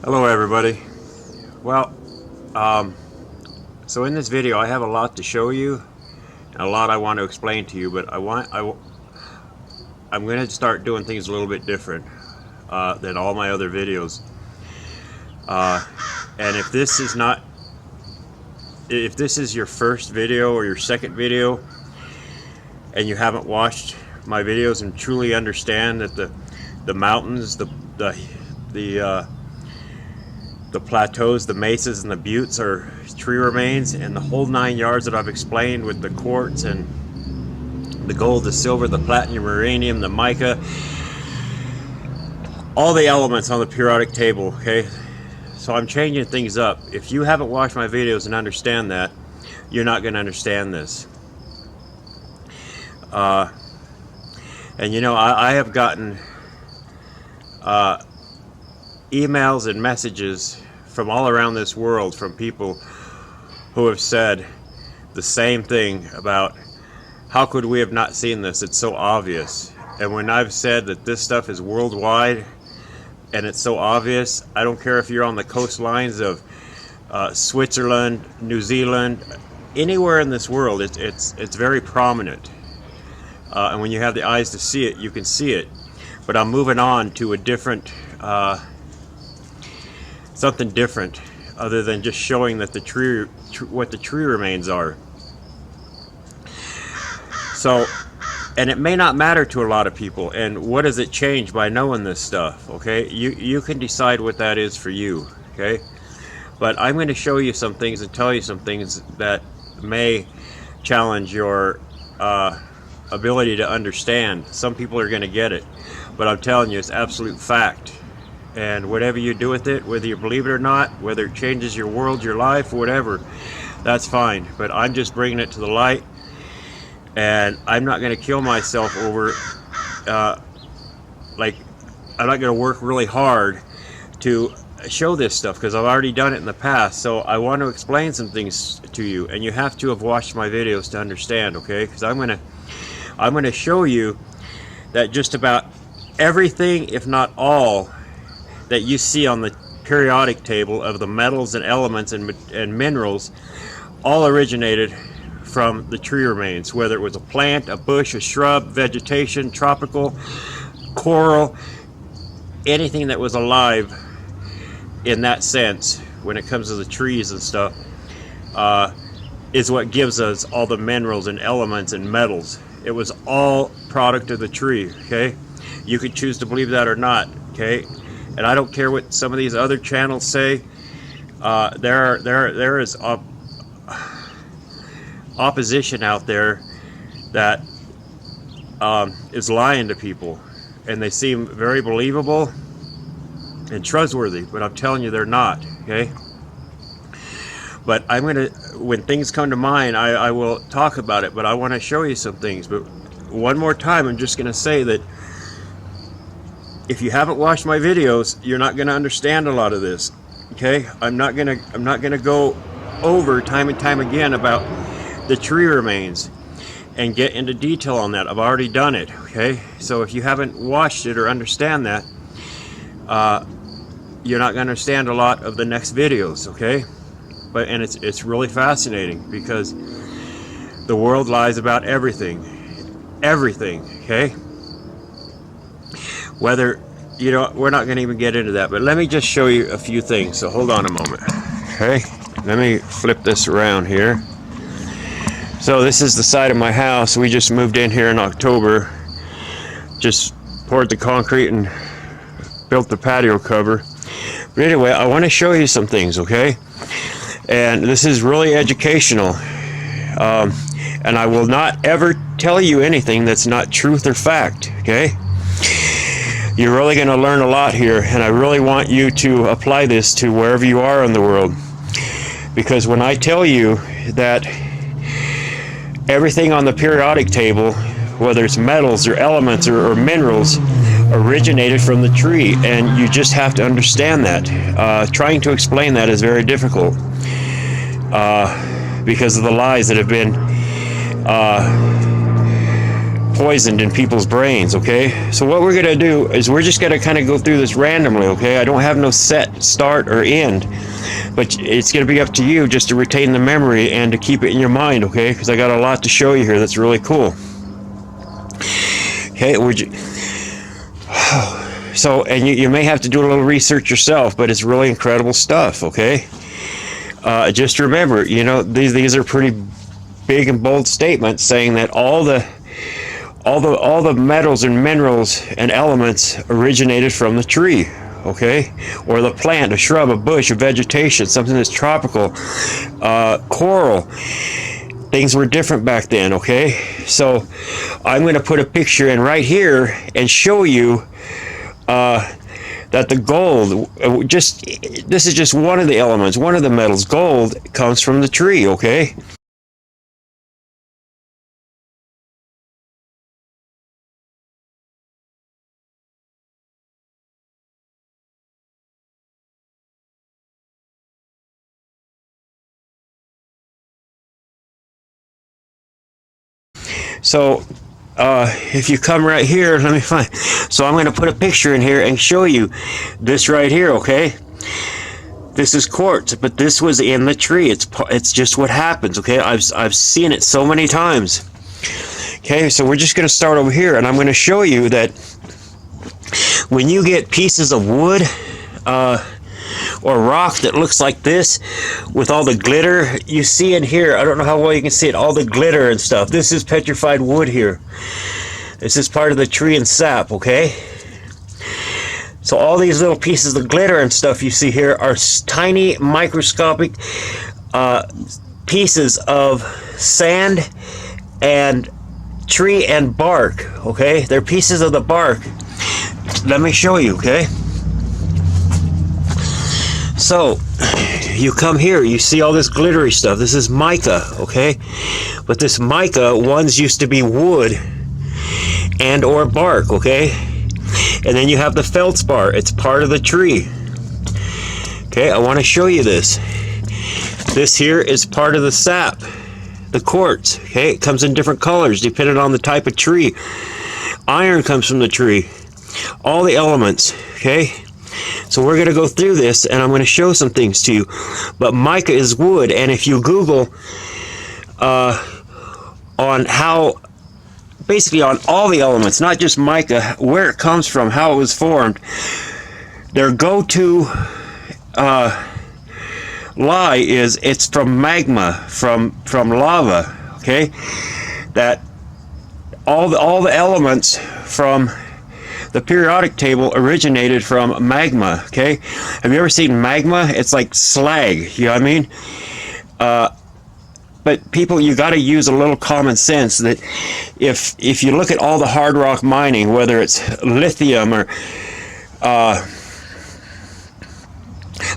Hello everybody. Well, so in this video I have a lot to show you and a lot I want to explain to you, but I'm going to start doing things a little bit different than all my other videos. And if this is your first video or your second video and you haven't watched my videos and truly understand that the mountains, the plateaus, the mesas, and the buttes are tree remains, and the whole 9 yards that I've explained with the quartz and the gold, the silver, the platinum, uranium, the mica, all the elements on the periodic table, okay? So I'm changing things up. If you haven't watched my videos and understand that, you're not going to understand this. And you know, I have gotten emails and messages from all around this world from people who have said the same thing about how could we have not seen this? It's so obvious. And when I've said that this stuff is worldwide and it's so obvious, I don't care if you're on the coastlines of Switzerland, New Zealand, anywhere in this world, it's very prominent. And when you have the eyes to see it, you can see it. But I'm moving on to a different something different, other than just showing that what the tree remains are. So, and it may not matter to a lot of people. And what does it change by knowing this stuff? Okay, you can decide what that is for you. Okay, but I'm going to show you some things and tell you some things that may challenge your ability to understand. Some people are going to get it, but I'm telling you, it's absolute fact. And whatever you do with it, whether you believe it or not, whether it changes your world, your life, whatever, that's fine. But I'm just bringing it to the light, and I'm not going to kill myself over, like, I'm not going to work really hard to show this stuff because I've already done it in the past. So I want to explain some things to you, and you have to have watched my videos to understand, okay? Because I'm going to show you that just about everything, if not all, that you see on the periodic table of the metals and elements and minerals all originated from the tree remains, whether it was a plant, a bush, a shrub, vegetation, tropical, coral, anything that was alive in that sense when it comes to the trees and stuff, is what gives us all the minerals and elements and metals. It was all product of the tree, okay? You could choose to believe that or not, okay? And I don't care what some of these other channels say. There is opposition out there that is lying to people, and they seem very believable and trustworthy, but I'm telling you they're not, okay? But I'm gonna, when things come to mind, I will talk about it, but I want to show you some things. But one more time, I'm just gonna say that if you haven't watched my videos, you're not going to understand a lot of this, okay? I'm not going to go over time and time again about the tree remains and get into detail on that. I've already done it, okay? So if you haven't watched it or understand that, you're not going to understand a lot of the next videos, okay? And it's really fascinating because the world lies about everything, okay? Whether, you know, we're not going to even get into that, but let me just show you a few things. So hold on a moment. Okay, let me flip this around here. So this is the side of my house. We just moved in here in October. Just poured the concrete and built the patio cover. But anyway, I want to show you some things, okay? And this is really educational. And I will not ever tell you anything that's not truth or fact, okay? You're really going to learn a lot here, and I really want you to apply this to wherever you are in the world. Because when I tell you that everything on the periodic table, whether it's metals or elements or minerals, originated from the tree, and you just have to understand that. Trying to explain that is very difficult because of the lies that have been poisoned in people's brains, okay? So what we're gonna do is we're just gonna kind of go through this randomly, okay? I don't have no set start or end, but it's gonna be up to you just to retain the memory and to keep it in your mind, okay? Because I got a lot to show you here that's really cool. Okay, so, and you may have to do a little research yourself, but it's really incredible stuff, okay? Just remember, you know, these are pretty big and bold statements saying that all the metals and minerals and elements originated from the tree, okay, or the plant, a shrub, a bush, a vegetation, something that's tropical, coral. Things were different back then, okay? So I'm going to put a picture in right here and show you that the gold, this is just one of the elements, one of the metals. Gold comes from the tree, okay? So if you come right here, let me find. So I'm going to put a picture in here and show you this right here, okay? This is quartz, but this was in the tree. It's just what happens, okay? I've seen it so many times. Okay, so we're just going to start over here, and I'm going to show you that when you get pieces of wood or rock that looks like this with all the glitter you see in here, I don't know how well you can see it, all the glitter and stuff. This is petrified wood here. This is part of the tree and sap, okay? So all these little pieces of glitter and stuff you see here are tiny microscopic pieces of sand and tree and bark, okay? They're pieces of the bark. Let me show you, okay? So you come here, you see all this glittery stuff. This is mica, okay? But this mica once used to be wood and or bark, okay? And then you have the feldspar. It's part of the tree. Okay, I want to show you this. This here is part of the sap, the quartz. Okay, it comes in different colors depending on the type of tree. Iron comes from the tree. All the elements, okay? So we're going to go through this, and I'm going to show some things to you. But mica is wood, and if you Google on how, basically on all the elements, not just mica, where it comes from, how it was formed, their go-to lie is it's from magma, from lava, okay? That all the elements from the periodic table originated from magma, okay? Have you ever seen magma? It's like slag, you know what I mean? But people, you got to use a little common sense that if you look at all the hard rock mining, whether it's lithium or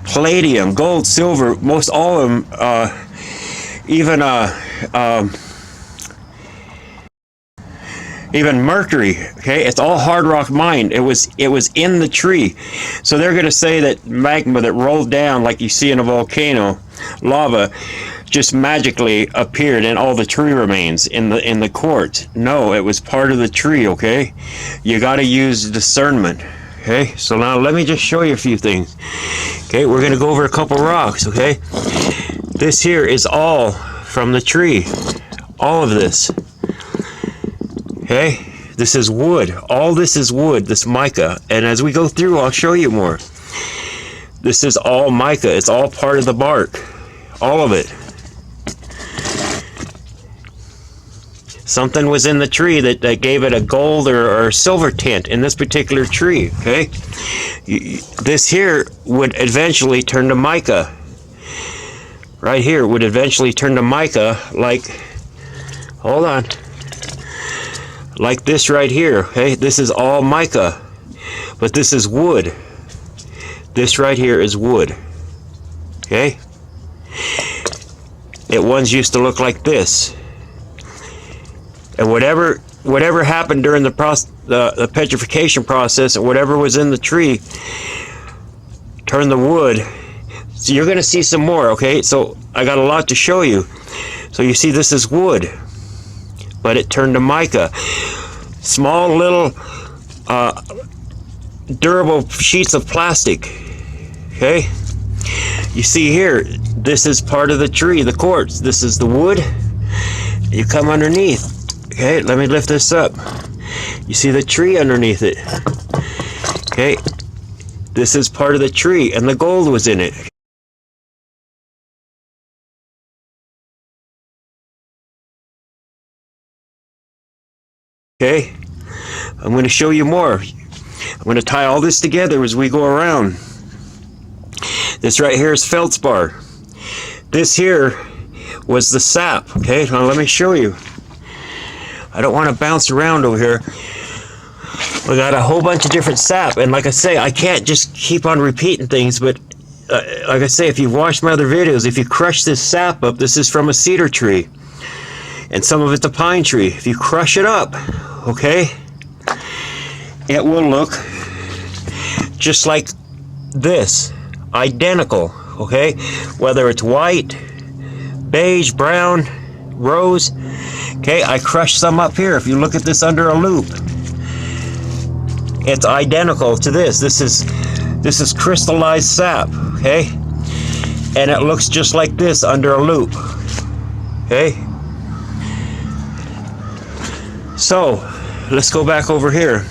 palladium, gold, silver, most all of them, even mercury, okay, it's all hard rock mined. It was in the tree. So they're going to say that magma that rolled down like you see in a volcano, lava, just magically appeared in all the tree remains in the quartz. No, it was part of the tree, okay? You got to use discernment, okay? So now let me just show you a few things. Okay, we're going to go over a couple rocks, okay? This here is all from the tree. All of this. Okay, this is wood. All this is wood, this mica. And as we go through, I'll show you more. This is all mica. It's all part of the bark. All of it. Something was in the tree that gave it a gold or silver tint in this particular tree, okay? This here would eventually turn to mica. Right here would eventually turn to mica like, hold on. Like this right here, okay? This is all mica, but this is wood. This right here is wood, okay? It once used to look like this. And whatever happened during the petrification process, or whatever was in the tree, turned the wood. So you're going to see some more, okay? So I got a lot to show you. So you see this is wood, but it turned to mica. small little durable sheets of plastic. Okay, you see here, this is part of the tree, the quartz. This is the wood. You come underneath. Okay, let me lift this up. You see the tree underneath it. Okay, this is part of the tree, and the gold was in it. Okay, I'm going to show you more. I'm going to tie all this together as we go around. This right here is feldspar. This here was the sap. Okay, now let me show you. I don't want to bounce around over here. We got a whole bunch of different sap, and like I say, I can't just keep on repeating things, but like I say, if you've watched my other videos, if you crush this sap up, this is from a cedar tree, and some of it's a pine tree. If you crush it up, okay, it will look just like this, identical, okay, whether it's white, beige, brown, rose. Okay, I crushed some up here. If you look at this under a loupe, it's identical to this. This is crystallized sap, okay, and it looks just like this under a loupe. Okay, so let's go back over here.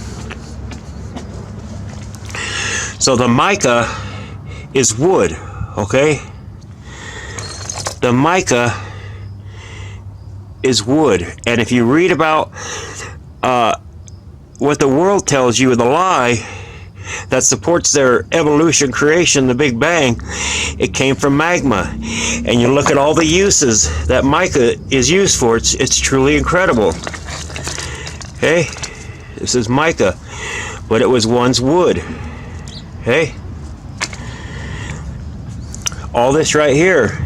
So the mica is wood, okay? The mica is wood, and if you read about what the world tells you, the lie that supports their evolution, creation, the Big Bang, it came from magma. And you look at all the uses that mica is used for, it's truly incredible. Okay, this is mica, but it was once wood. Okay, all this right here,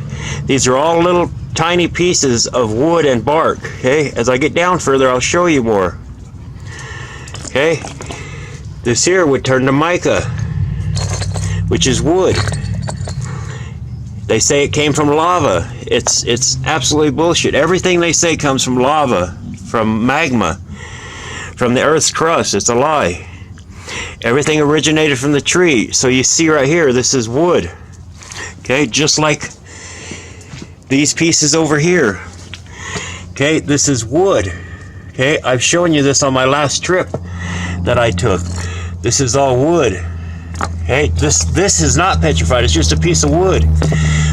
these are all little tiny pieces of wood and bark. Okay, as I get down further, I'll show you more. Okay, this here would turn to mica, which is wood. They say it came from lava. It's absolutely bullshit. Everything they say comes from lava, from magma, from the Earth's crust. It's a lie. Everything originated from the tree. So you see right here, this is wood. Okay, just like these pieces over here. Okay, this is wood. Okay, I've shown you this on my last trip that I took. This is all wood. Okay, this is not petrified, it's just a piece of wood.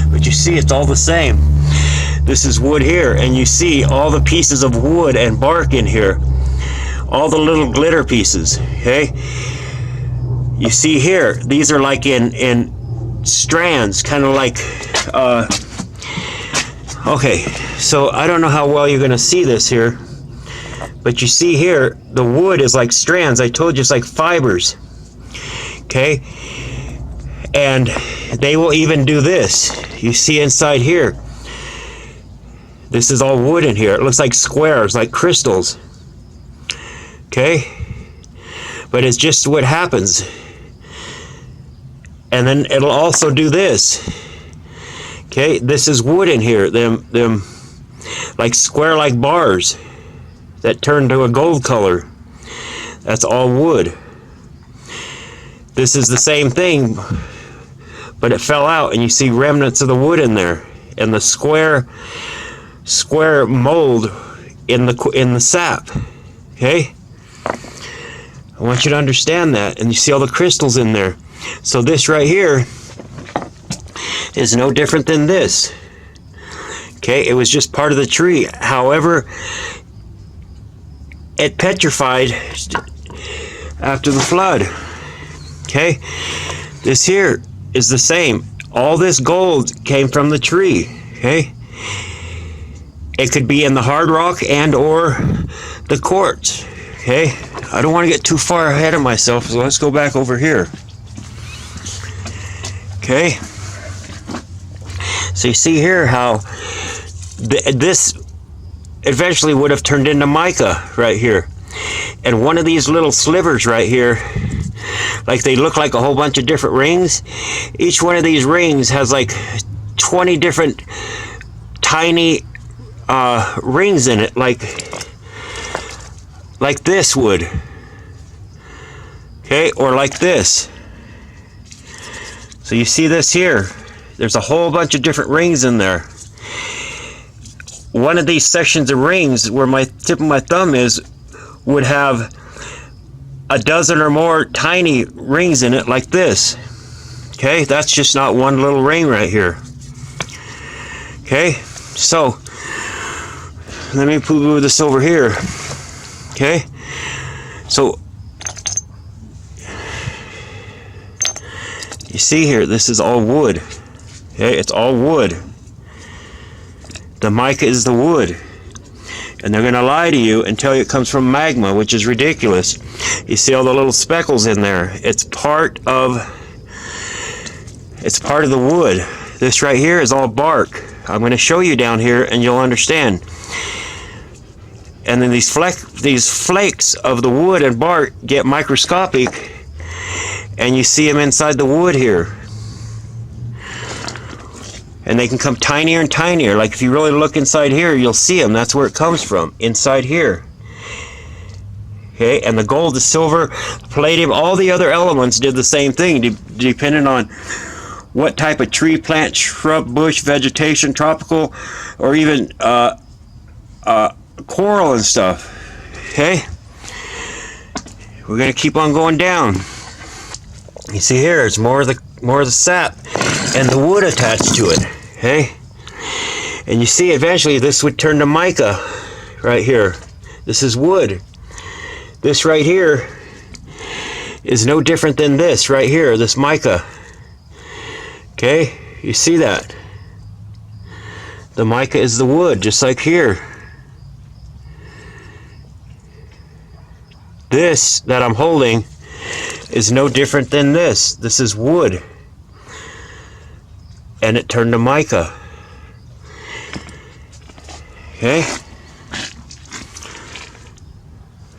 But you see, it's all the same. This is wood here, and you see all the pieces of wood and bark in here. All the little glitter pieces, okay? You see here, these are like in strands, kind of like, okay, so I don't know how well you're gonna see this here, but you see here, the wood is like strands. I told you it's like fibers, okay? And they will even do this. You see inside here, this is all wood in here. It looks like squares, like crystals, okay? But it's just what happens. And then it'll also do this. Okay, this is wood in here. Them like square like bars that turn to a gold color. That's all wood. This is the same thing, but it fell out, and you see remnants of the wood in there, and the square mold in the sap. Okay, I want you to understand that, and you see all the crystals in there. So this right here is no different than this. Okay, it was just part of the tree. However, it petrified after the flood. Okay, this here is the same. All this gold came from the tree. Okay, it could be in the hard rock and or the quartz. Okay, I don't want to get too far ahead of myself, so let's go back over here. Okay, so you see here how this eventually would have turned into mica right here, and one of these little slivers right here, like they look like a whole bunch of different rings. Each one of these rings has like 20 different tiny rings in it, like like this would. Okay, or like this. So you see this here. There's a whole bunch of different rings in there. One of these sections of rings where my tip of my thumb is would have a dozen or more tiny rings in it like this. Okay, that's just not one little ring right here. Okay, so let me move this over here. Okay, so you see here, this is all wood. Okay, it's all wood. The mica is the wood. And they're going to lie to you and tell you it comes from magma, which is ridiculous. You see all the little speckles in there. It's part of the wood. This right here is all bark. I'm going to show you down here and you'll understand. And then these flakes of the wood and bark get microscopic, and you see them inside the wood here. And they can come tinier and tinier. Like if you really look inside here, you'll see them. That's where it comes from, inside here. Okay, and the gold, the silver, palladium, all the other elements did the same thing, depending on what type of tree, plant, shrub, bush, vegetation, tropical, or even coral and stuff. Okay, we're gonna keep on going down. You see here, it's more of the sap and the wood attached to it. Okay, and you see eventually this would turn to mica right here. This is wood. This right here is no different than this right here, this mica. Okay, you see that? The mica is the wood, just like here. This that I'm holding is no different than this. This is wood. And it turned to mica. Okay?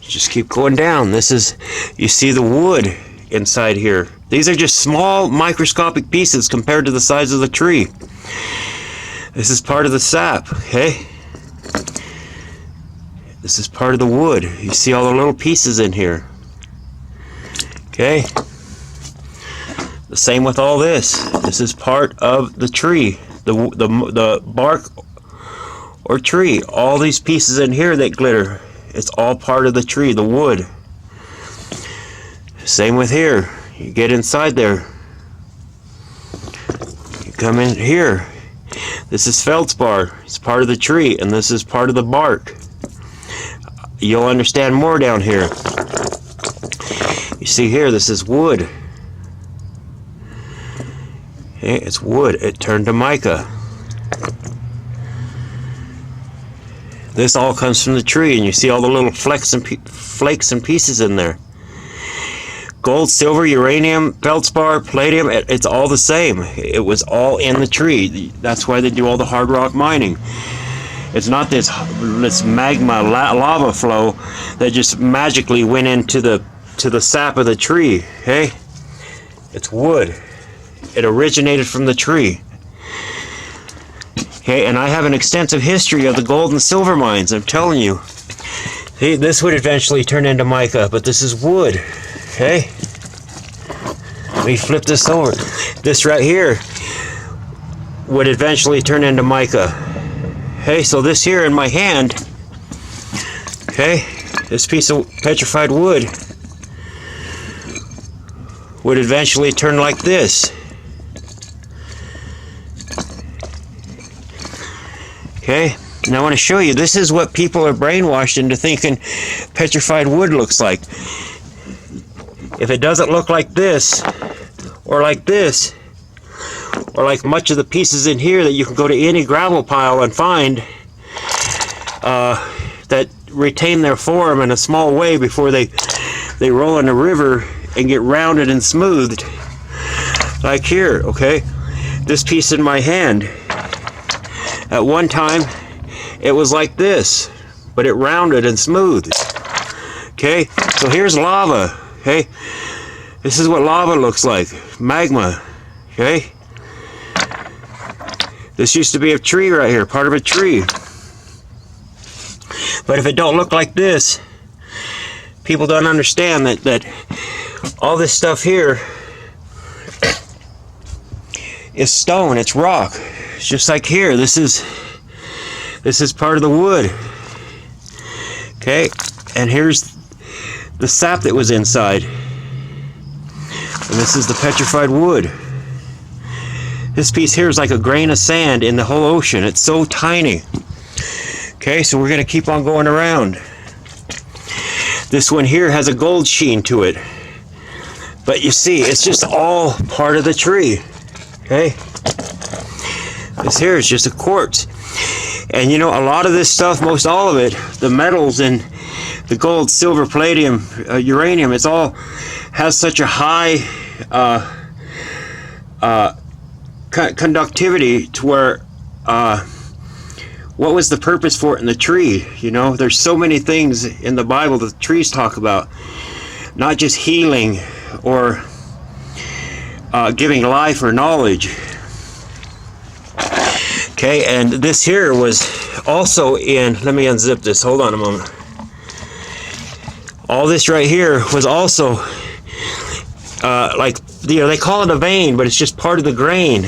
Just keep going down. This is, you see the wood inside here. These are just small microscopic pieces compared to the size of the tree. This is part of the sap, okay? This is part of the wood. You see all the little pieces in here. Okay? The same with all this. This is part of the tree, the bark or tree. All these pieces in here that glitter, it's all part of the tree, the wood. Same with here. You get inside there. You come in here. This is feldspar. It's part of the tree, and this is part of the bark. You'll understand more down here. You see here, this is wood. Okay, it's wood. It turned to mica. This all comes from the tree, and you see all the little flakes and pieces in there. Gold, silver, uranium, feldspar, palladium, it's all the same. It was all in the tree. That's why they do all the hard rock mining. It's not this magma lava flow that just magically went into the sap of the tree. Okay, it's wood. It originated from the tree. Okay, and I have an extensive history of the gold and silver mines. I'm telling you. See, this would eventually turn into mica, but this is wood. Okay, let me flip this over. This right here would eventually turn into mica. Okay, so this here in my hand, okay, this piece of petrified wood would eventually turn like this. Okay, now I want to show you, this is what people are brainwashed into thinking petrified wood looks like. If it doesn't look like this, or like this, or like much of the pieces in here that you can go to any gravel pile and find that retain their form in a small way before they roll in the river and get rounded and smoothed. Like here, okay? This piece in my hand, at one time it was like this, but it rounded and smoothed. Okay, so here's lava. Okay, this is what lava looks like, magma. Okay, this used to be a tree right here, part of a tree. But if it don't look like this, people don't understand that all this stuff here is stone, it's rock. It's just like here, this is part of the wood. Okay, and here's the sap that was inside. And this is the petrified wood. This piece here is like a grain of sand in the whole ocean. It's so tiny. Okay, so we're going to keep on going around. This one here has a gold sheen to it. But you see, it's just all part of the tree. Okay? This here is just a quartz. And you know, a lot of this stuff, most all of it, the metals and the gold, silver, palladium, uranium, it's all has such a high conductivity to where what was the purpose for it in the tree? You know, there's so many things in the Bible that the trees talk about, not just healing or giving life or knowledge. Okay, and this here was also in, let me unzip this, hold on a moment. All this right here was also like, you know, they call it a vein, but it's just part of the grain.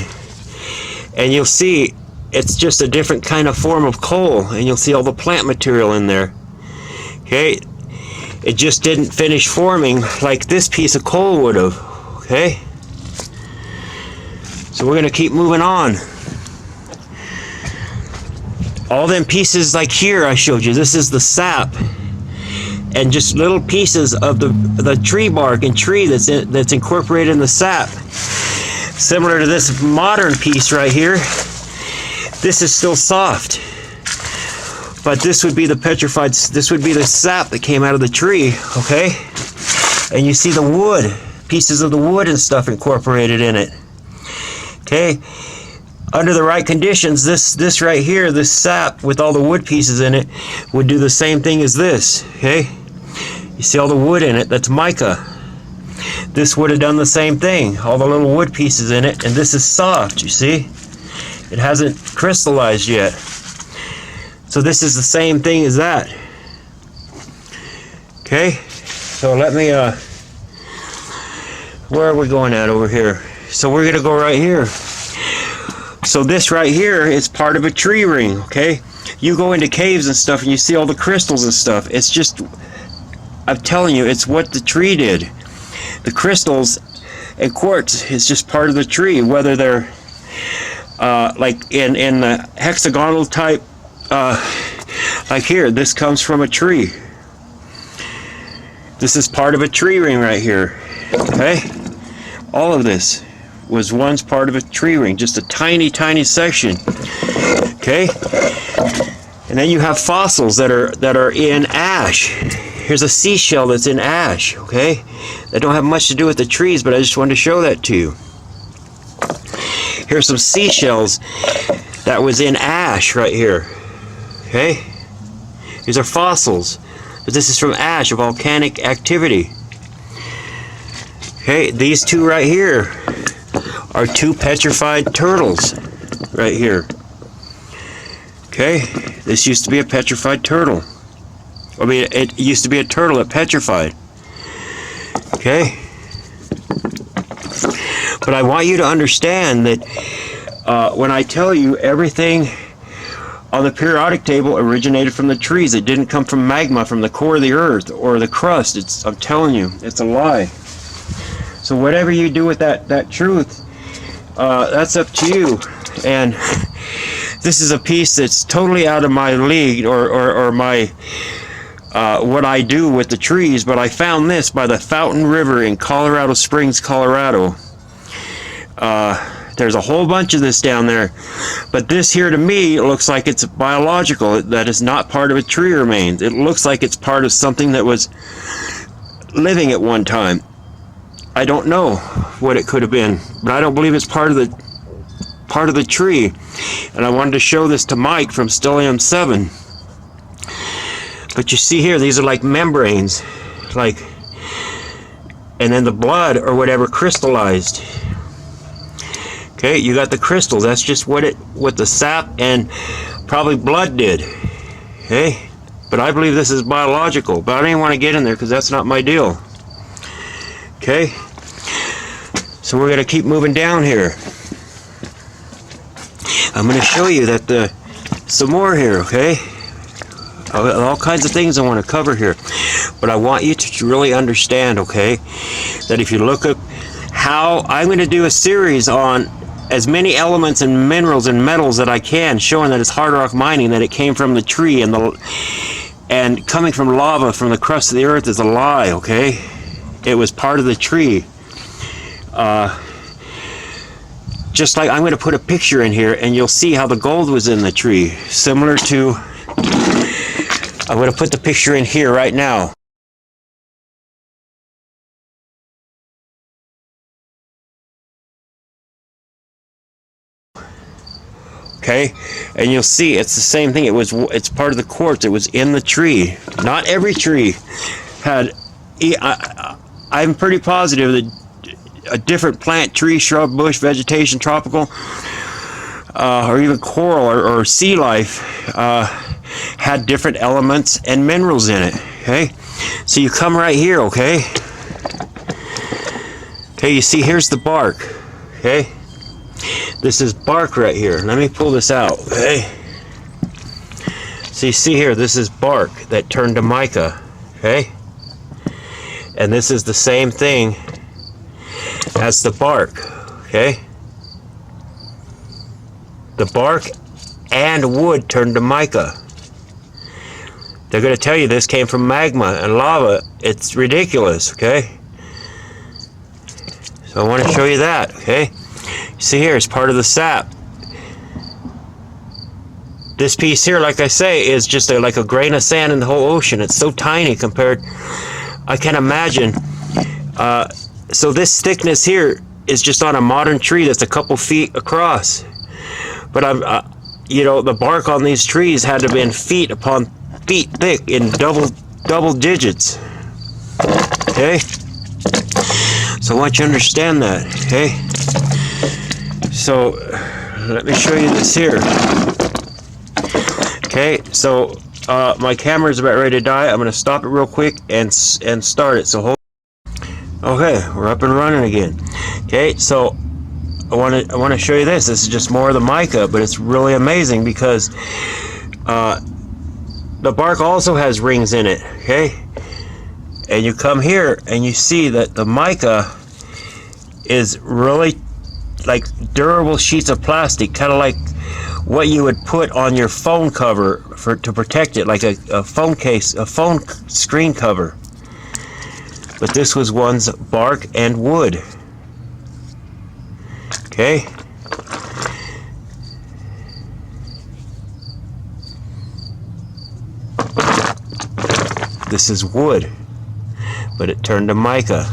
And you'll see it's just a different kind of form of coal, and you'll see all the plant material in there. Okay, it just didn't finish forming like this piece of coal would have. Okay, so we're gonna keep moving on. All them pieces like here I showed you, this is the sap, and just little pieces of the tree bark and tree that's incorporated in the sap. Similar to this modern piece right here, this is still soft, but this would be the petrified, this would be the sap that came out of the tree. Okay, and you see the wood, pieces of the wood and stuff incorporated in it. Okay, under the right conditions, this right here, this sap with all the wood pieces in it would do the same thing as this. Okay, you see all the wood in it, that's mica. This would have done the same thing, all the little wood pieces in it, and this is soft, you see? It hasn't crystallized yet. So this is the same thing as that. Okay, so let me, where are we going at over here? So we're gonna go right here. So this right here is part of a tree ring, okay? You go into caves and stuff and you see all the crystals and stuff. It's just, I'm telling you, it's what the tree did. The crystals and quartz is just part of the tree, whether they're like in the hexagonal type, like here, this comes from a tree. This is part of a tree ring right here, okay? All of this was once part of a tree ring, just a tiny, tiny section, okay? And then you have fossils that are in ash. Here's a seashell that's in ash, okay? That don't have much to do with the trees, but I just wanted to show that to you. Here's some seashells that was in ash right here, okay? These are fossils, but this is from ash, a volcanic activity. Okay, these two right here are two petrified turtles right here. Okay, this used to be a petrified turtle. I mean, it used to be a turtle that petrified. Okay? But I want you to understand that when I tell you everything on the periodic table originated from the trees, it didn't come from magma, from the core of the earth or the crust. I'm telling you, it's a lie. So whatever you do with that truth, that's up to you. And this is a piece that's totally out of my league or my what I do with the trees, but I found this by the Fountain River in Colorado Springs, Colorado. There's a whole bunch of this down there, but this here to me looks like it's biological. That is not part of a tree remains. It looks like it's part of something that was living at one time. I don't know what it could have been, but I don't believe it's part of the tree. And I wanted to show this to Mike from Stellium 7. But you see here, these are like membranes, like, and then the blood or whatever crystallized. Okay, you got the crystals. That's just what the sap and probably blood did. Okay, But I believe this is biological, but I didn't want to get in there because that's not my deal. Okay, so we're going to keep moving down here. I'm going to show you that some more here, okay? All kinds of things I want to cover here. But I want you to really understand, okay, that if you look at how I'm going to do a series on as many elements and minerals and metals that I can, showing that it's hard rock mining, that it came from the tree, and coming from lava from the crust of the earth is a lie, okay? It was part of the tree. Just like I'm going to put a picture in here and you'll see how the gold was in the tree. Similar to, I'm going to put the picture in here right now. Okay, and you'll see it's the same thing. It's part of the quartz. It was in the tree. Not every tree had. I'm pretty positive that a different plant, tree, shrub, bush, vegetation, tropical, or even coral or sea life had different elements and minerals in it. Okay, so you come right here. Okay, you see here's the bark. Okay. This is bark right here. Let me pull this out, okay? So you see here, this is bark that turned to mica, okay? And this is the same thing as the bark, okay? The bark and wood turned to mica. They're going to tell you this came from magma and lava. It's ridiculous, okay? So I want to show you that, okay? See here, it's part of the sap. This piece here, like I say, is just like a grain of sand in the whole ocean. It's so tiny compared, I can't imagine. So this thickness here is just on a modern tree that's a couple feet across. But you know, the bark on these trees had to have been feet upon feet thick in double digits. Okay? So I want you to understand that, okay? So let me show you this here. Okay, so my camera is about ready to die. I'm going to stop it real quick and start it. So hold. Okay, we're up and running again. Okay, so I want to show you this. This is just more of the mica, but it's really amazing because the bark also has rings in it. Okay, and you come here and you see that the mica is really like durable sheets of plastic, kind of like what you would put on your phone cover to protect it, like a phone case, a phone screen cover. But this was one's bark and wood. Okay. This is wood, but it turned to mica.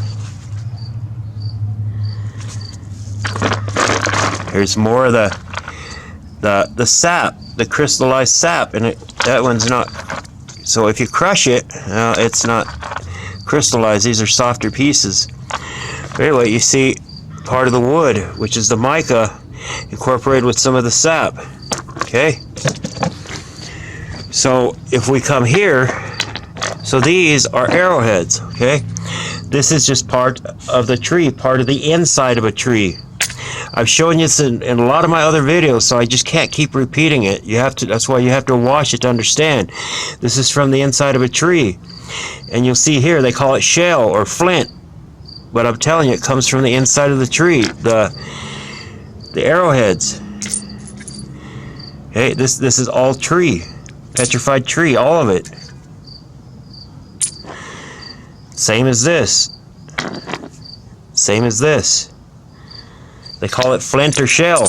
There's more of the sap, the crystallized sap, and that one's not. So if you crush it, it's not crystallized. These are softer pieces. But anyway, you see part of the wood, which is the mica, incorporated with some of the sap. Okay. So if we come here, so these are arrowheads. Okay. This is just part of the tree, part of the inside of a tree. I've shown you this in a lot of my other videos, so I just can't keep repeating it. You have to. That's why you have to watch it to understand. This is from the inside of a tree, and you'll see here they call it shale or flint, but I'm telling you, it comes from the inside of the tree. The arrowheads. Okay, this is all tree, petrified tree, all of it. Same as this. Same as this. They call it flint or shale,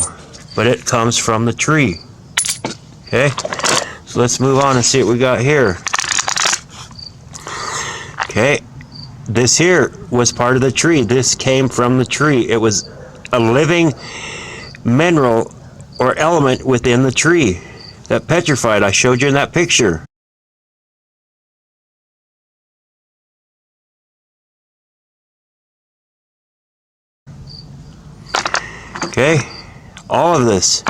but it comes from the tree. Okay, so let's move on and see what we got here. Okay, this here was part of the tree. This came from the tree. It was a living mineral or element within the tree that petrified. I showed you in that picture. Okay, all of this.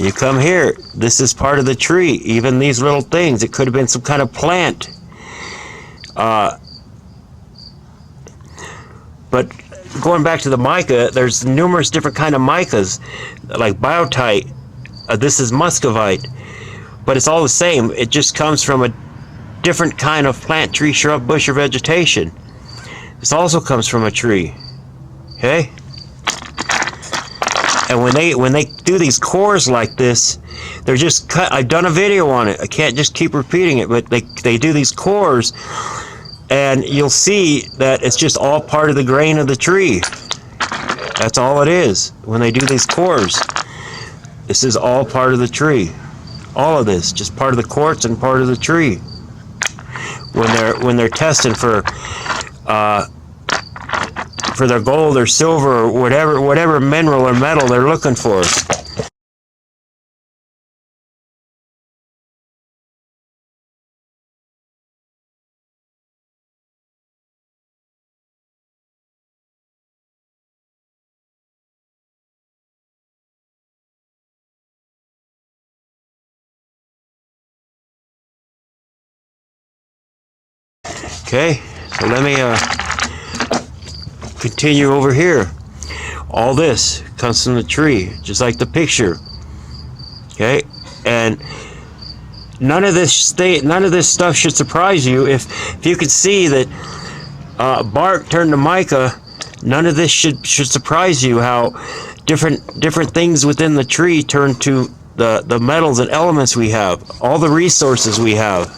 And you come here, this is part of the tree. Even these little things, it could have been some kind of plant. But going back to the mica, there's numerous different kind of micas, like biotite. This is muscovite, but it's all the same. It just comes from a different kind of plant, tree, shrub, bush, or vegetation. This also comes from a tree. Okay? And when they do these cores like this, they're just cut. I've done a video on it. I can't just keep repeating it, but they do these cores, and you'll see that it's just all part of the grain of the tree. That's all it is. When they do these cores, this is all part of the tree. All of this, just part of the quartz and part of the tree. When they're testing for their gold or silver or whatever mineral or metal they're looking for. Okay, so let me continue over here. All this comes from the tree, just like the picture. Okay, and none of this stuff should surprise you. If you could see that bark turned to mica, none of this should surprise you. How different things within the tree turn to the metals and elements we have, all the resources we have.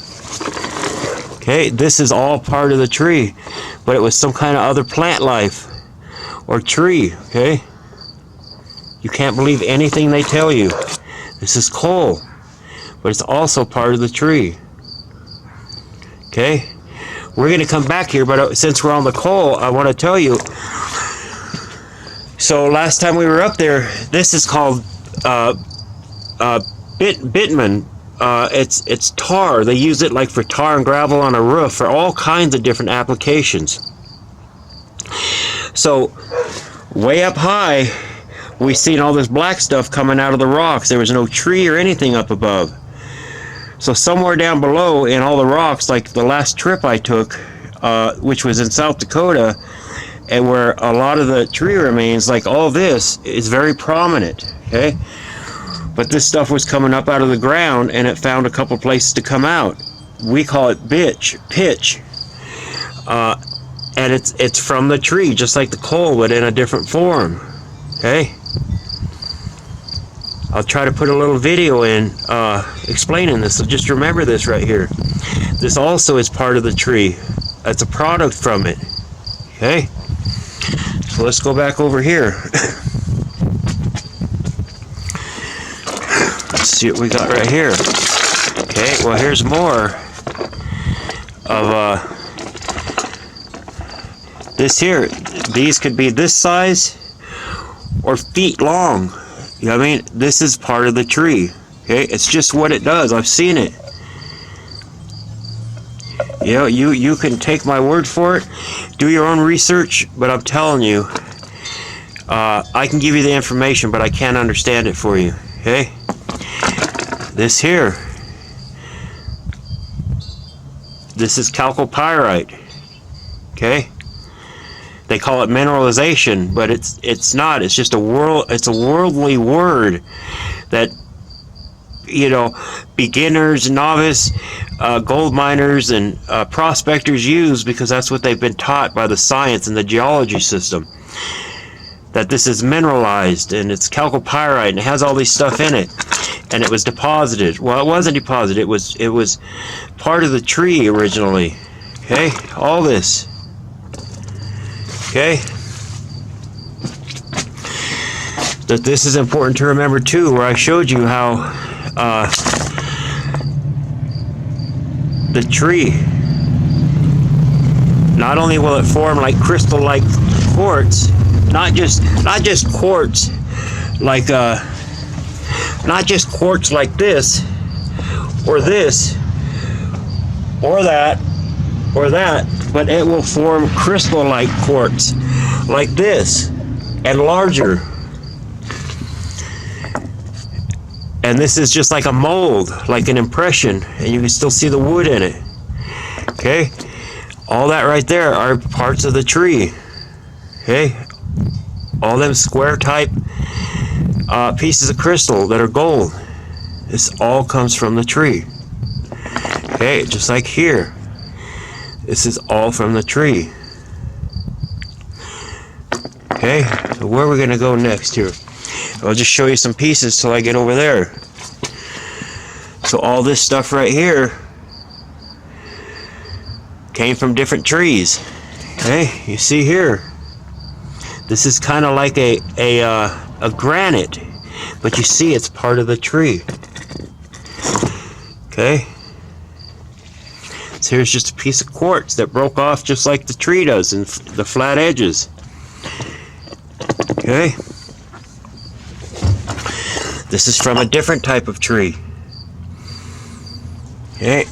Okay, this is all part of the tree, but it was some kind of other plant life or tree. Okay, you can't believe anything they tell you. This is coal, but it's also part of the tree. Okay, we're going to come back here, but since we're on the coal, I want to tell you. So last time we were up there, this is called bitumen. It's tar. They use it like for tar and gravel on a roof for all kinds of different applications. So way up high, we seen all this black stuff coming out of the rocks. There was no tree or anything up above. So somewhere down below in all the rocks, like the last trip I took, which was in South Dakota, and where a lot of the tree remains, like all this, is very prominent. Okay. But this stuff was coming up out of the ground, and it found a couple places to come out. We call it pitch, and it's from the tree, just like the coal, but in a different form. Okay. I'll try to put a little video in explaining this. So just remember this right here. This also is part of the tree. That's a product from it. Okay. So let's go back over here. Let's see what we got right here. Okay, well here's more of this here. These could be this size or feet long. You know what I mean? This is part of the tree. Okay, it's just what it does. I've seen it. You know, you can take my word for it. Do your own research, but I'm telling you, I can give you the information, but I can't understand it for you. Okay? This here, this is chalcopyrite. Okay, they call it mineralization, but it's not. It's just a worldly word that, you know, beginners, novice, gold miners, and prospectors use, because that's what they've been taught by the science and the geology system. That this is mineralized and it's chalcopyrite and it has all these stuff in it. And it was deposited. Well, it wasn't deposited. It was part of the tree originally. Okay, all this. Okay, that this is important to remember too. Where I showed you how the tree, not only will it form like crystal-like quartz, not just quartz like not just quartz like this, or this, or that, but it will form crystal-like quartz, like this, and larger. And this is just like a mold, like an impression, and you can still see the wood in it. Okay, all that right there are parts of the tree. Okay, all them square type pieces of crystal that are gold, this all comes from the tree. Okay, just like here, this is all from the tree. Okay, so where are we gonna go next here? I'll just show you some pieces till I get over there. So all this stuff right here came from different trees. Okay, you see here, this is kind of like a granite, but you see it's part of the tree. Okay, so here's just a piece of quartz that broke off just like the tree does, and the flat edges. Okay, this is from a different type of tree. Okay,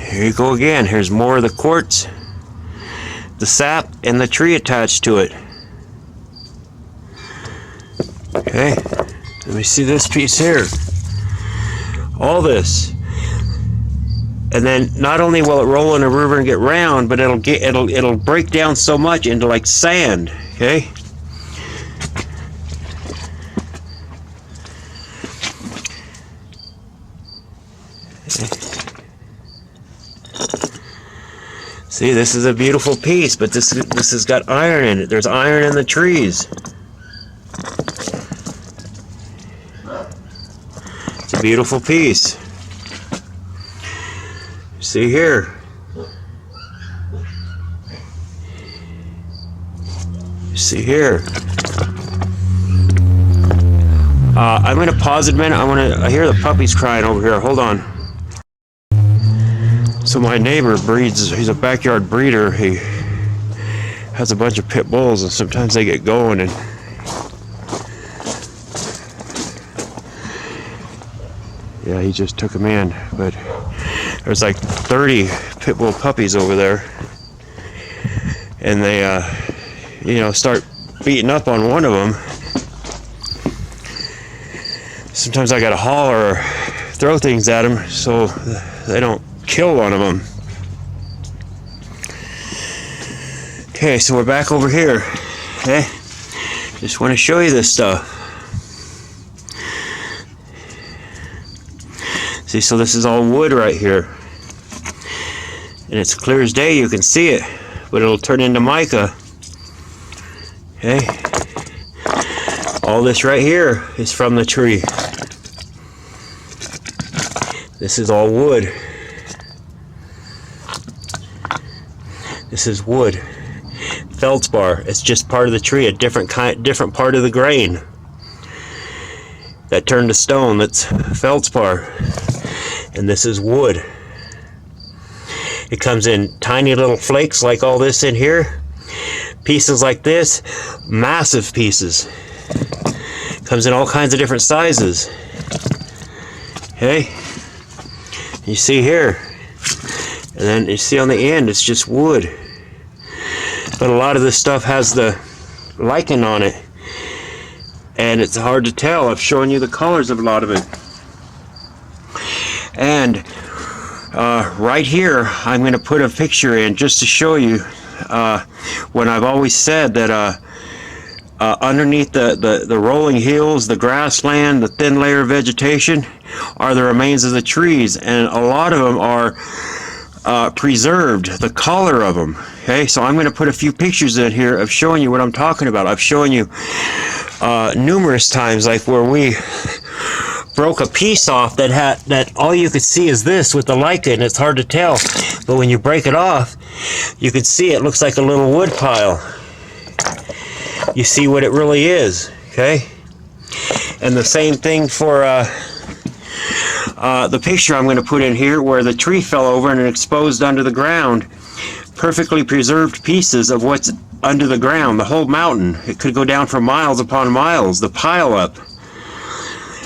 here you go again. Here's more of the quartz, the sap, and the tree attached to it. Okay, let me see this piece here. All this, and then not only will it roll in a river and get round, but it'll break down so much into like sand. Okay. See, this is a beautiful piece, but this has got iron in it. There's iron in the trees. It's a beautiful piece. See here. See here. I'm gonna pause a minute. I hear the puppies crying over here. Hold on. So my neighbor breeds, he's a backyard breeder. He has a bunch of pit bulls, and sometimes they get going, and yeah, he just took them in. But there's like 30 pit bull puppies over there, and they start beating up on one of them. Sometimes I gotta holler or throw things at them so they don't kill one of them. Okay, so we're back over here. Okay, just want to show you this stuff. See, so this is all wood right here, and it's clear as day. You can see it, but it'll turn into mica. Okay, all this right here is from the tree. This is all wood. This is wood. Feldspar. It's just part of the tree, a different part of the grain that turned to stone. That's feldspar. And this is wood. It comes in tiny little flakes like all this in here. Pieces like this, massive pieces. Comes in all kinds of different sizes. Okay? You see here. And then you see on the end, it's just wood. But a lot of this stuff has the lichen on it, and it's hard to tell. I've shown you the colors of a lot of it. And right here, I'm going to put a picture in just to show you when I've always said that underneath the rolling hills, the grassland, the thin layer of vegetation are the remains of the trees, and a lot of them are preserved, the color of them. Okay, so I'm going to put a few pictures in here of showing you what I'm talking about. I've shown you numerous times, like where we broke a piece off that all you could see is this with the lichen. It's hard to tell, but when you break it off, you can see it looks like a little wood pile. You see what it really is. Okay, and the same thing for the picture I'm going to put in here where the tree fell over and it exposed under the ground. Perfectly preserved pieces of what's under the ground, the whole mountain. It could go down for miles upon miles, the pile up.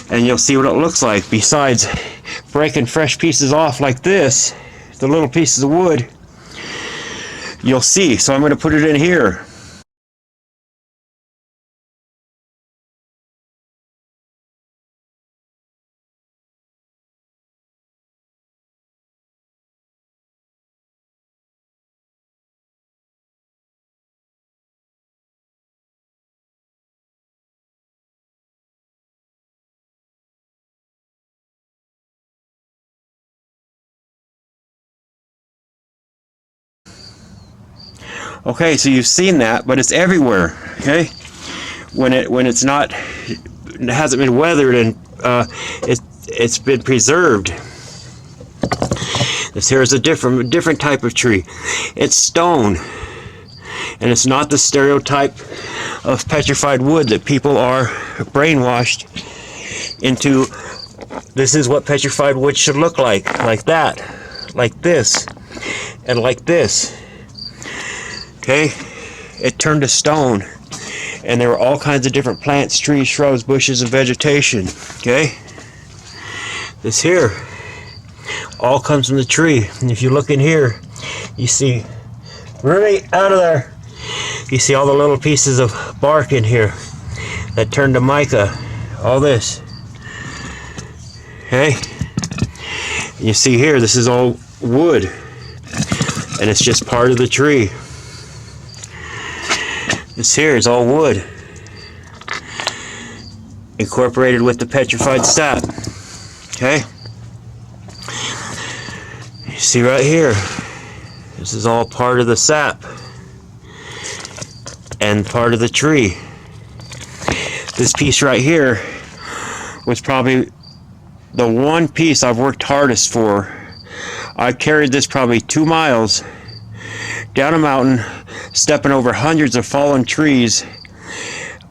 And you'll see what it looks like. Besides breaking fresh pieces off like this, the little pieces of wood, you'll see. So I'm going to put it in here. Okay, so you've seen that, but it's everywhere. Okay, when it's not, it hasn't been weathered, and it's been preserved. This here is a different type of tree. It's stone, and it's not the stereotype of petrified wood that people are brainwashed into. This is what petrified wood should look like that, like this, and like this. Okay, it turned to stone, and there were all kinds of different plants, trees, shrubs, bushes, and vegetation. Okay, this here all comes from the tree. And if you look in here, you see right out of there, you see all the little pieces of bark in here that turned to mica. All this. Okay, you see here, this is all wood, and it's just part of the tree. This here is all wood, incorporated with the petrified sap. Okay, you see right here, this is all part of the sap and part of the tree. This piece right here was probably the one piece I've worked hardest for. I carried this probably 2 miles down a mountain, stepping over hundreds of fallen trees.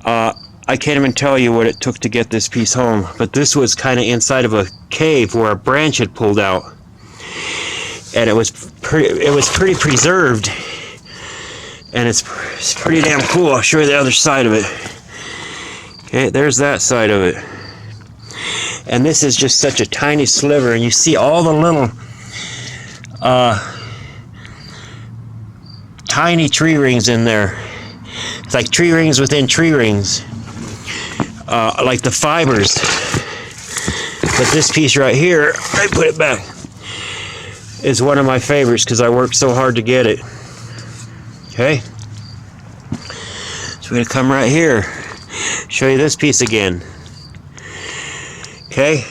I can't even tell you what it took to get this piece home, but this was kind of inside of a cave where a branch had pulled out, and it was pretty preserved, and it's pretty damn cool. I'll show you the other side of it. Okay, there's that side of it. And this is just such a tiny sliver, and you see all the little tiny tree rings in there. It's like tree rings within tree rings, like the fibers. But this piece right here, I put it back, is one of my favorites because I worked so hard to get it. Okay, so we're gonna come right here, show you this piece again. Okay,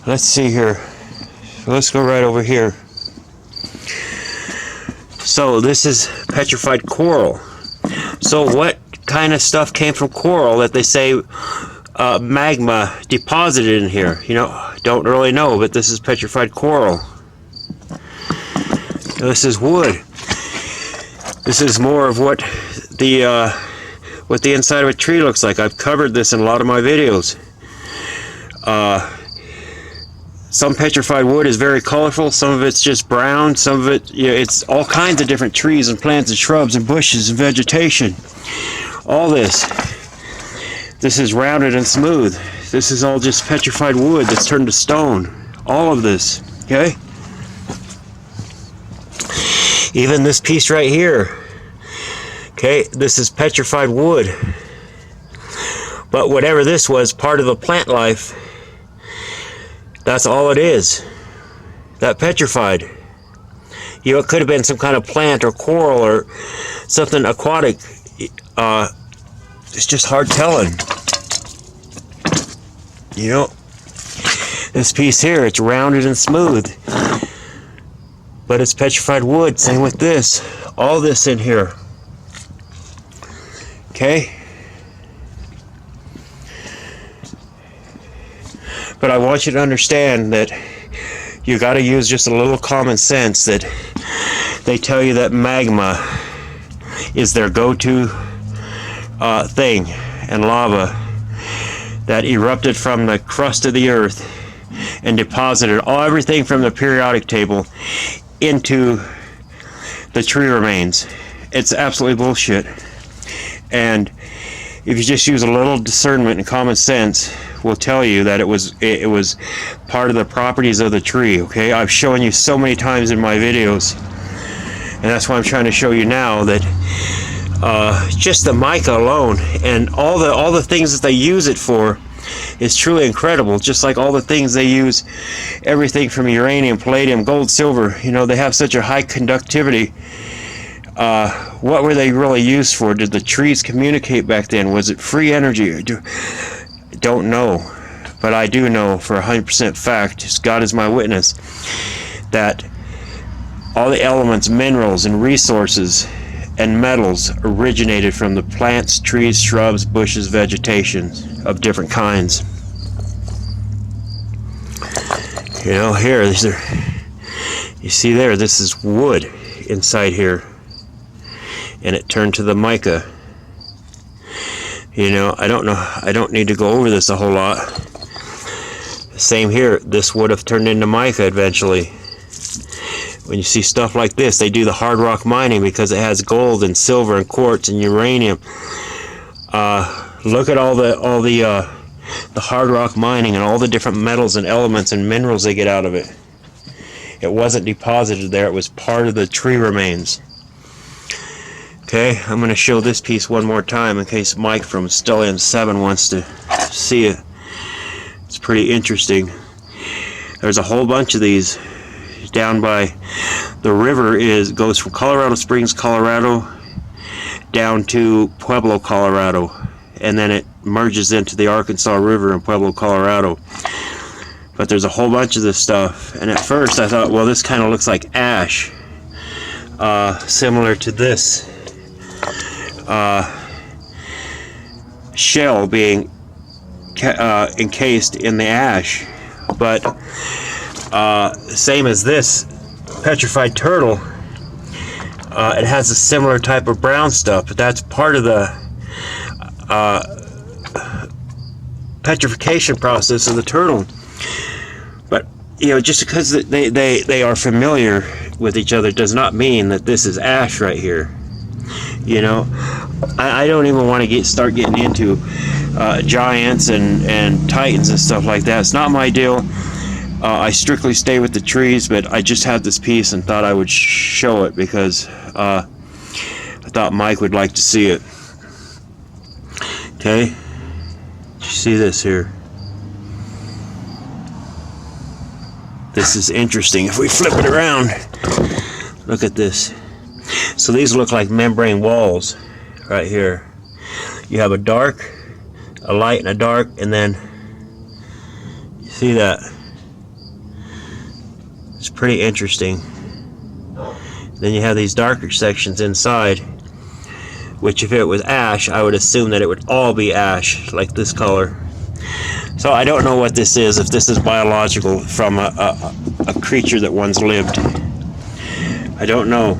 let's see here. So let's go right over here. So this is petrified coral. So what kind of stuff came from coral that they say magma deposited in here? You know, don't really know, but this is petrified coral. This is wood. This is more of what the inside of a tree looks like. I've covered this in a lot of my videos. Some petrified wood is very colorful, some of it's just brown, some of it, you know, it's all kinds of different trees and plants and shrubs and bushes and vegetation. All this is rounded and smooth. This is all just petrified wood that's turned to stone. All of this, okay? Even this piece right here, okay, this is petrified wood. But whatever this was, part of the plant life, that's all it is. That petrified. You know, it could have been some kind of plant or coral or something aquatic. It's just hard telling. You know, this piece here, it's rounded and smooth, but it's petrified wood. Same with this. All this in here. Okay? But I want you to understand that you got to use just a little common sense, that they tell you that magma is their go-to thing, and lava that erupted from the crust of the earth and deposited everything from the periodic table into the tree remains. It's absolutely bullshit. And if you just use a little discernment and common sense, will tell you that it was part of the properties of the tree. Okay, I've shown you so many times in my videos, and that's why I'm trying to show you now that just the mica alone and all the things that they use it for is truly incredible. Just like all the things they use, everything from uranium, palladium, gold, silver. You know, they have such a high conductivity. What were they really used for? Did the trees communicate back then? Was it free energy? Don't know, but I do know for 100% fact, God is my witness, that all the elements, minerals, and resources and metals originated from the plants, trees, shrubs, bushes, vegetation of different kinds. You know, here, these are, you see there, this is wood inside here, and it turned to the mica. You know, I don't need to go over this a whole lot. Same here, this would have turned into mica eventually. When you see stuff like this, they do the hard rock mining because it has gold and silver and quartz and uranium. Look at all the hard rock mining and all the different metals and elements and minerals they get out of it. It wasn't deposited there, it was part of the tree remains. Okay, I'm going to show this piece one more time in case Mike from Stellium 7 wants to see it. It's pretty interesting. There's a whole bunch of these down by the river. Goes from Colorado Springs, Colorado down to Pueblo, Colorado, and then it merges into the Arkansas River in Pueblo, Colorado. But there's a whole bunch of this stuff, and at first I thought, well, this kind of looks like ash, similar to this shell being encased in the ash. But same as this petrified turtle, it has a similar type of brown stuff, but that's part of the petrification process of the turtle. But you know, just because they are familiar with each other does not mean that this is ash right here. You know, I don't even want to start getting into giants and titans and stuff like that. It's not my deal. I strictly stay with the trees, but I just had this piece and thought I would show it because I thought Mike would like to see it. Okay, you see this here? This is interesting. If we flip it around, look at this. So these look like membrane walls right here. You have a dark, a light, and a dark, and then you see that? It's pretty interesting. Then you have these darker sections inside, which if it was ash, I would assume that it would all be ash, like this color. So I don't know what this is, if this is biological from a creature that once lived. I don't know.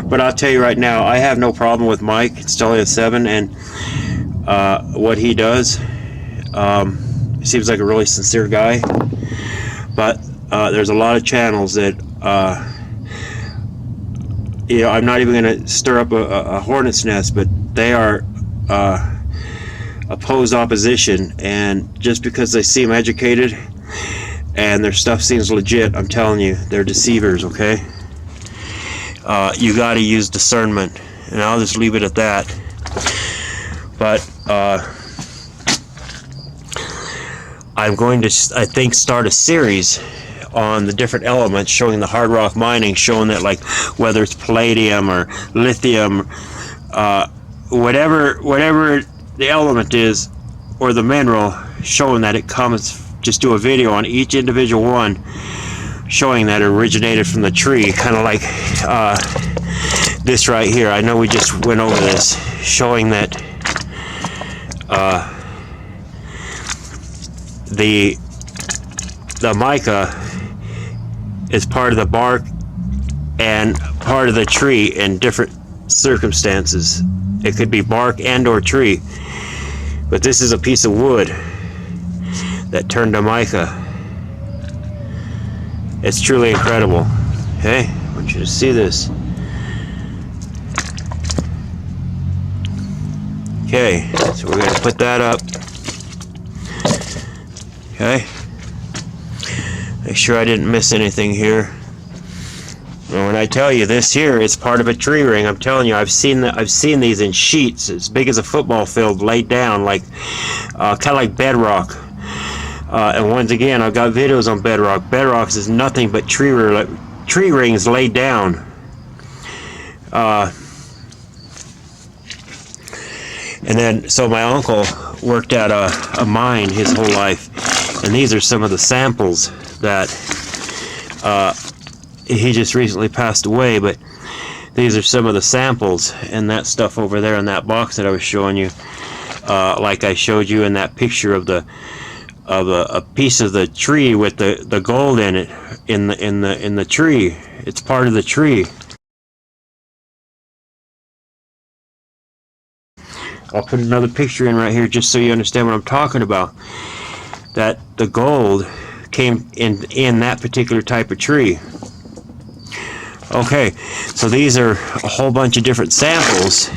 But I'll tell you right now, I have no problem with Mike, Stellium 7, and what he does. He seems like a really sincere guy. But there's a lot of channels that, you know, I'm not even going to stir up a hornet's nest, but they are opposed opposition, and just because they seem educated and their stuff seems legit, I'm telling you, they're deceivers, okay? You got to use discernment, and I'll just leave it at that. But I'm going to, I think, start a series on the different elements, showing the hard rock mining, showing that, like, whether it's palladium or lithium, whatever the element is, or the mineral, showing that it comes, just do a video on each individual one, showing that it originated from the tree, kind of like this right here. I know we just went over this, showing that the mica is part of the bark and part of the tree in different circumstances. It could be bark and or tree, but this is a piece of wood that turned to mica. It's truly incredible. Okay, I want you to see this. Okay, so we're going to put that up. Okay, make sure I didn't miss anything here. And when I tell you this here, it's part of a tree ring. I'm telling you, I've seen these in sheets as big as a football field, laid down, like kind of like bedrock. And once again, I've got videos on bedrock. Bedrocks is nothing but tree rings laid down. And then, so my uncle worked at a mine his whole life, and these are some of the samples that he just recently passed away, but these are some of the samples, and that stuff over there in that box that I was showing you, like I showed you in that picture of a piece of the tree with the gold in it, in the tree. It's part of the tree. I'll put another picture in right here just so you understand what I'm talking about. That the gold came in that particular type of tree. Okay, so these are a whole bunch of different samples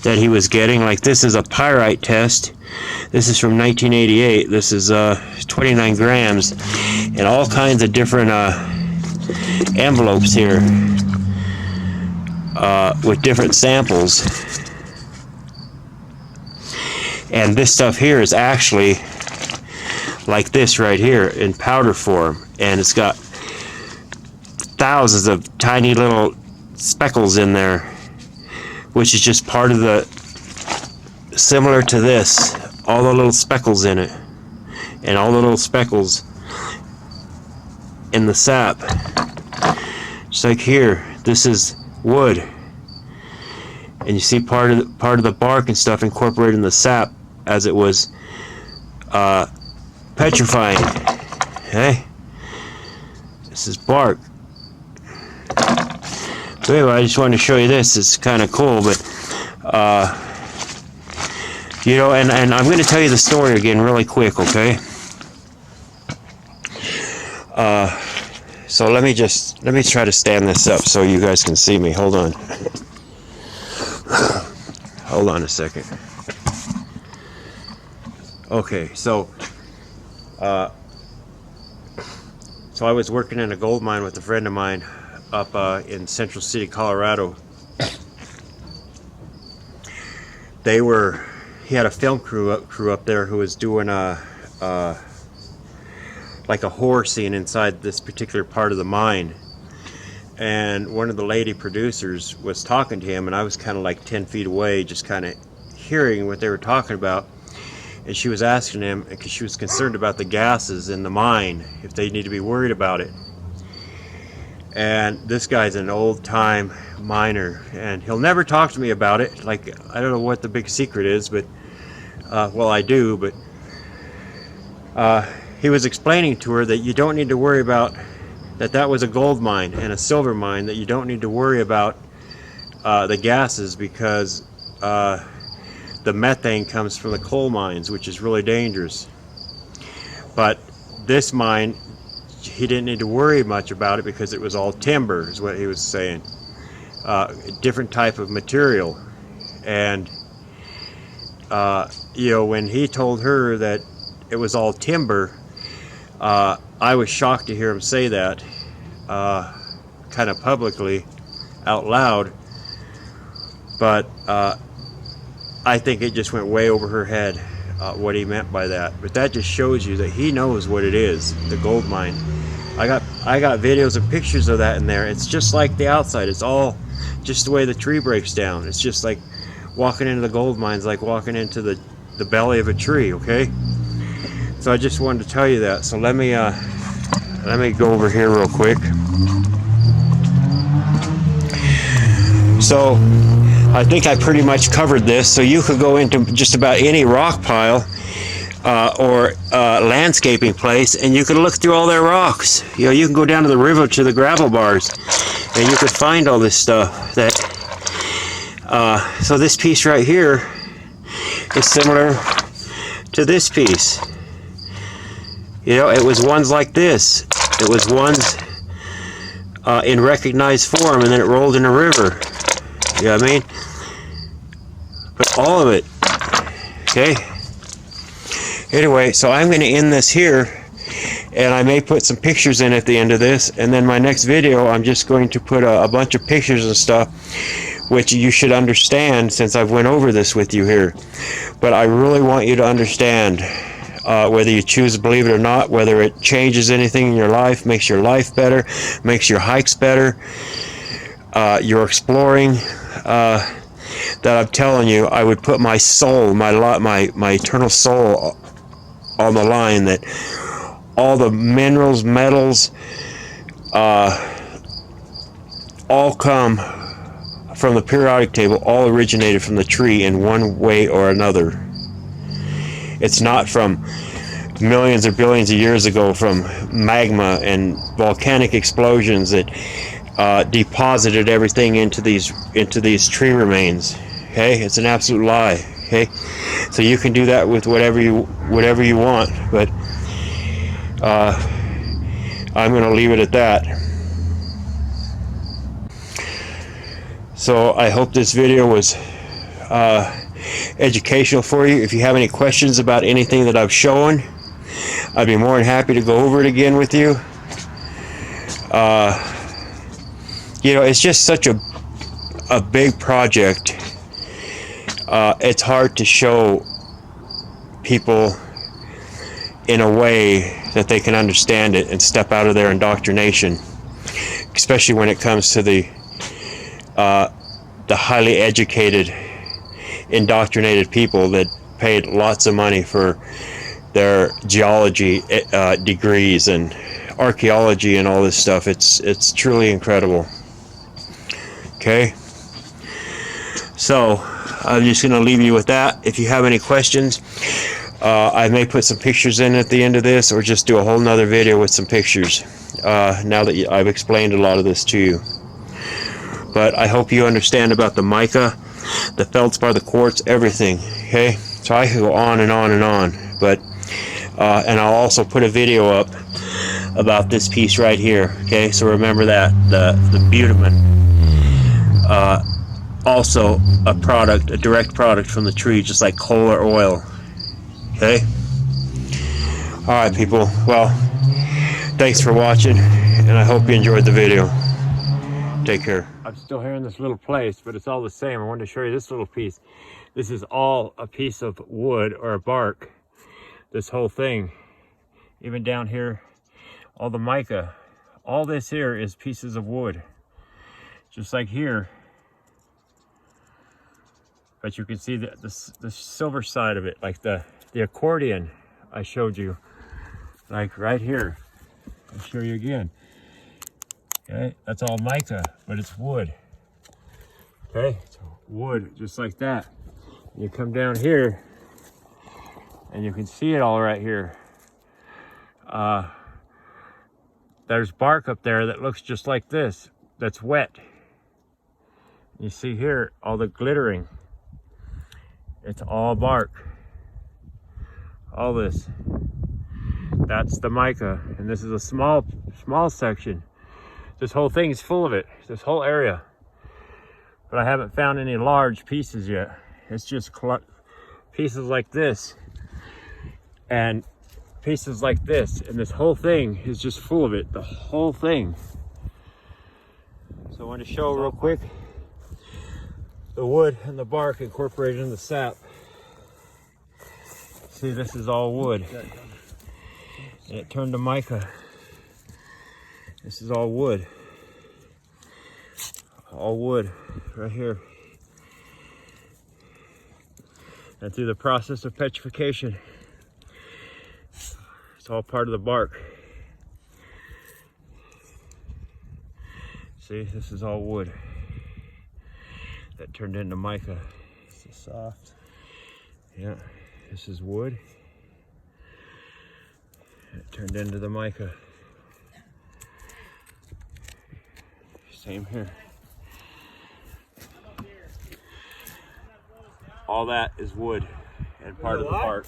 that he was getting. Like this is a pyrite test. This is from 1988. This is 29 grams, and all kinds of different envelopes here with different samples. And this stuff here is actually like this right here in powder form, and it's got thousands of tiny little speckles in there, which is just part of the, similar to this, all the little speckles in it, and all the little speckles in the sap. Just like here, this is wood, and you see part of the bark and stuff incorporated in the sap as it was petrifying. Okay, this is bark. So anyway, I just wanted to show you this. It's kind of cool, but you know, and I'm going to tell you the story again really quick, okay? So let me try to stand this up so you guys can see me. Hold on. Hold on a second. Okay, so I was working in a gold mine with a friend of mine up in Central City, Colorado. He had a film crew up there who was doing like a horror scene inside this particular part of the mine, and one of the lady producers was talking to him, and I was kind of like 10 feet away, just kind of hearing what they were talking about. And she was asking him, because she was concerned about the gases in the mine, if they need to be worried about it. And this guy's an old-time miner, and he'll never talk to me about it. Like, I don't know what the big secret is, but well, I do, but he was explaining to her that you don't need to worry about that was a gold mine and a silver mine, that you don't need to worry about the gases, because the methane comes from the coal mines, which is really dangerous. But this mine, he didn't need to worry much about it because it was all timber, is what he was saying. Different type of material. And you know, when he told her that it was all timber, I was shocked to hear him say that kind of publicly, out loud. But I think it just went way over her head, what he meant by that. But that just shows you that he knows what it is, the gold mine. I got videos and pictures of that in there. It's just like the outside. It's all just the way the tree breaks down. It's just like walking into the gold mines, like walking into the belly of a tree. Okay. So I just wanted to tell you that. So let me go over here real quick. So I think I pretty much covered this. So you could go into just about any rock pile or landscaping place, and you can look through all their rocks. You know, you can go down to the river to the gravel bars, and you could find all this stuff. So this piece right here is similar to this piece. You know, it was ones like this. It was ones in recognized form, and then it rolled in a river. You know what I mean? But all of it. Okay? Anyway, so I'm going to end this here, and I may put some pictures in at the end of this, and then my next video I'm just going to put a bunch of pictures and stuff, which you should understand since I've went over this with you here. But I really want you to understand, whether you choose to believe it or not, whether it changes anything in your life, makes your life better, makes your hikes better, your exploring, that I'm telling you, I would put my soul, my eternal soul on the line, that all the minerals, metals, all come from the periodic table, all originated from the tree in one way or another. It's not from millions or billions of years ago, from magma and volcanic explosions that deposited everything into these tree remains. Okay, it's an absolute lie. Okay, so you can do that with whatever you want, but I'm going to leave it at that. So I hope this video was educational for you. If you have any questions about anything that I've shown, I'd be more than happy to go over it again with you. You know, it's just such a big project. It's hard to show people in a way that they can understand it and step out of their indoctrination, especially when it comes to the highly educated, indoctrinated people that paid lots of money for their geology degrees and archaeology and all this stuff. It's truly incredible. Okay, so I'm just going to leave you with that. If you have any questions, I may put some pictures in at the end of this, or just do a whole nother video with some pictures now that I've explained a lot of this to you. But I hope you understand about the mica, the feldspar, the quartz, everything. Okay, so I could go on and on and on, but and I'll also put a video up about this piece right here. Okay, so remember that the butamen, also a direct product from the tree, just like coal or oil. Okay, all right, people. Well, thanks for watching, and I hope you enjoyed the video. Take care. I'm still here in this little place, but it's all the same. I wanted to show you this little piece. This is all a piece of wood or a bark. This whole thing, even down here, all the mica, all this here is pieces of wood. Just like here. But you can see the silver side of it, like the accordion I showed you. Like right here. I'll show you again. Okay, that's all mica, but it's wood. Okay, it's wood just like that. You come down here and you can see it all right here. There's bark up there that looks just like this, that's wet. You see here all the glittering. It's all bark. All this. That's the mica, and this is a small section. This whole thing is full of it, this whole area. But I haven't found any large pieces yet. It's just pieces like this and pieces like this, and this whole thing is just full of it, the whole thing. So I want to show real quick the wood and the bark incorporated in the sap. See, this is all wood, and it turned to mica. This is all wood right here. And through the process of petrification, it's all part of the bark. See, this is all wood that turned into mica. This is soft. Yeah, this is wood. It turned into the mica. Same here. All that is wood and part of the bark.